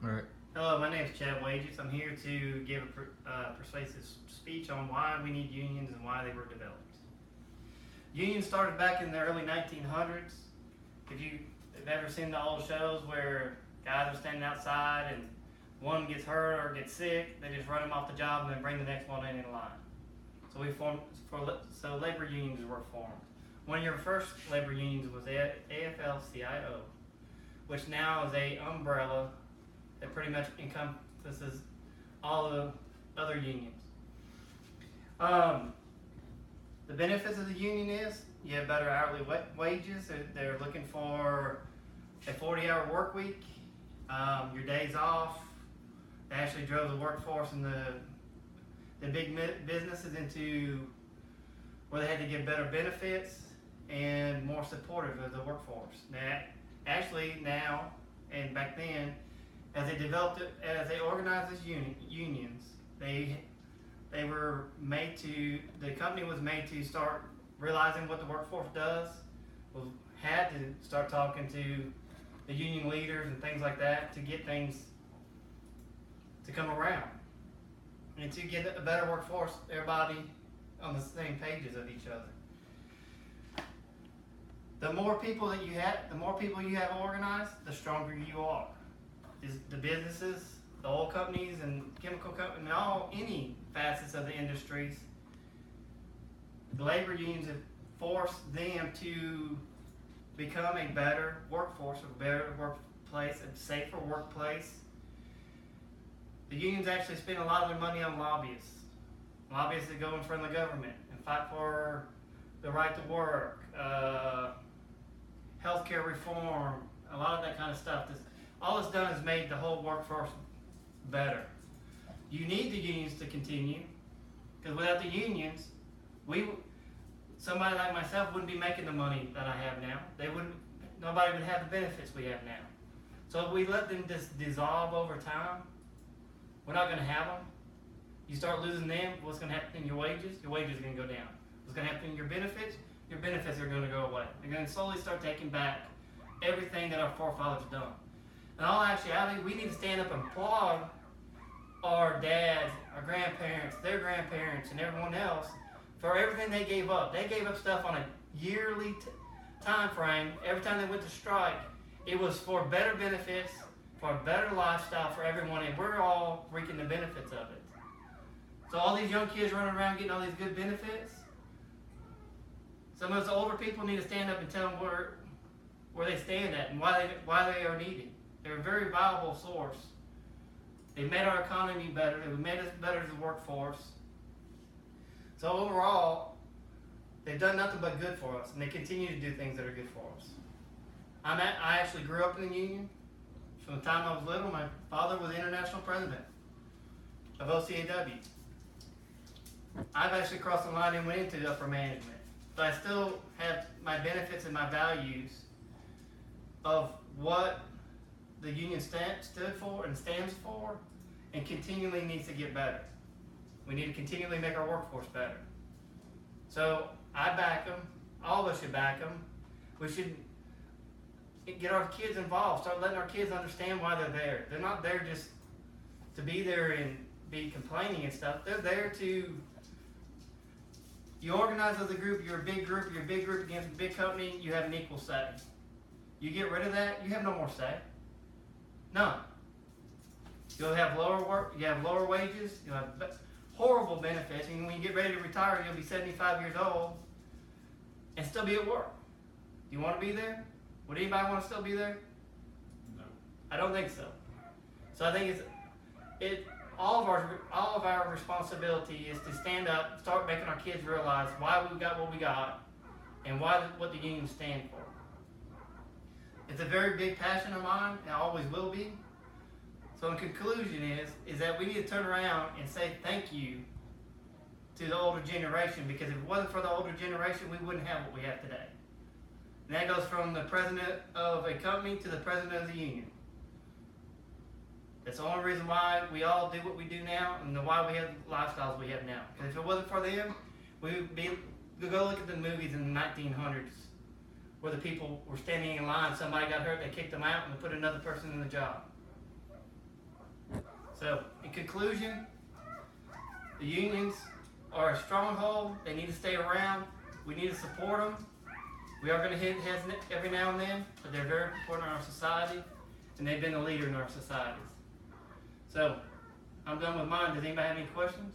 All right. Hello, my name is Chad Wages. I'm here to give a persuasive speech on why we need unions and why they were developed. Unions started back in the early 1900s. If you've ever seen the old shows where guys are standing outside and one gets hurt or gets sick, they just run them off the job and then bring the next one in line. So labor unions were formed. One of your first labor unions was AFL-CIO, which now is a umbrella that pretty much encompasses all the other unions. The benefits of the union is you have better hourly wages. They're looking for a 40-hour work week, your days off. They actually drove the workforce and the big businesses into where they had to give better benefits and more supportive of the workforce. Now and back then, as they developed it, as they organized as unions, the company was made to start realizing what the workforce does, had to start talking to the union leaders and things like that to get things to come around. And to get a better workforce, everybody on the same pages of each other. The more people you have organized, the stronger you are. The businesses, the oil companies and chemical companies, and any facets of the industries, the labor unions have forced them to become a better workforce, a better workplace, a safer workplace. The unions actually spend a lot of their money on lobbyists. Lobbyists that go in front of the government and fight for the right to work, healthcare reform, a lot of that kind of stuff. All it's done is made the whole workforce better. You need the unions to continue, because without the unions, somebody like myself wouldn't be making the money that I have now. Nobody would have the benefits we have now. So if we let them just dissolve over time, we're not going to have them. You start losing them, what's going to happen in your wages? Your wages are going to go down. What's going to happen in your benefits? Your benefits are going to go away. They're going to slowly start taking back everything that our forefathers have done. In all actuality, we need to stand up and applaud our dads, our grandparents, their grandparents, and everyone else for everything they gave up. They gave up stuff on a yearly time frame. Every time they went to strike, it was for better benefits, for a better lifestyle for everyone, and we're all reaping the benefits of it. So all these young kids running around getting all these good benefits, some of us older people need to stand up and tell them where they stand at and why they are needed. They're a very viable source. They've made our economy better. They've made us better as a workforce. So overall, they've done nothing but good for us, and they continue to do things that are good for us. I actually grew up in the union. From the time I was little, my father was the international president of OCAW. I've actually crossed the line and went into upper management. But I still have my benefits and my values of what the union stood for and stands for, and continually needs to get better. We need to continually make our workforce better. So I back them. All of us should back them. We should get our kids involved. Start letting our kids understand why they're there. They're not there just to be there and be complaining and stuff. They're there to... You organize as a group, you're a big group against a big company, you have an equal say. You get rid of that, you have no more say. None. You'll have lower wages, you'll have horrible benefits, and when you get ready to retire, you'll be 75 years old and still be at work. Do you want to be there? Would anybody want to still be there? No. I don't think so. So I think all of our responsibility is to stand up, start making our kids realize why we got what we got, and what the unions stand for. It's a very big passion of mine, and always will be. So the conclusion is that we need to turn around and say thank you to the older generation, because if it wasn't for the older generation, we wouldn't have what we have today. And that goes from the president of a company to the president of the union. That's the only reason why we all do what we do now, and why we have the lifestyles we have now. Because if it wasn't for them, go look at the movies in the 1900s where the people were standing in line, somebody got hurt, they kicked them out, and they put another person in the job. conclusion, the unions are a stronghold. They need to stay around. We need to support them. We are going to hit heads every now and then, but they're very important in our society, and they've been a leader in our societies. So, I'm done with mine. Does anybody have any questions?